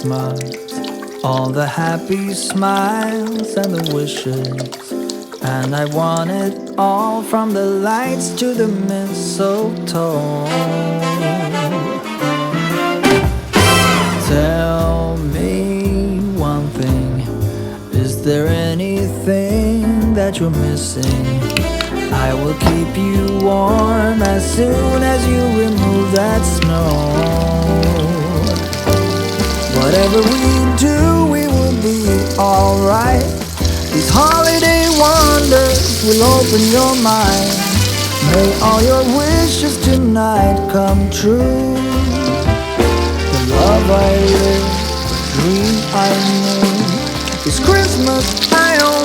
Christmas, all the happy smiles and the wishes. And I want it all, from the lights to the mistletoe. Tell me one thing, is there anything that you're missing? I will keep you warm as soon as you remove that snow. Whatever we do, we will be alright. These holiday wonders will open your mind. May all your wishes tonight come true. The love I live, the dream I knew. This Christmas I only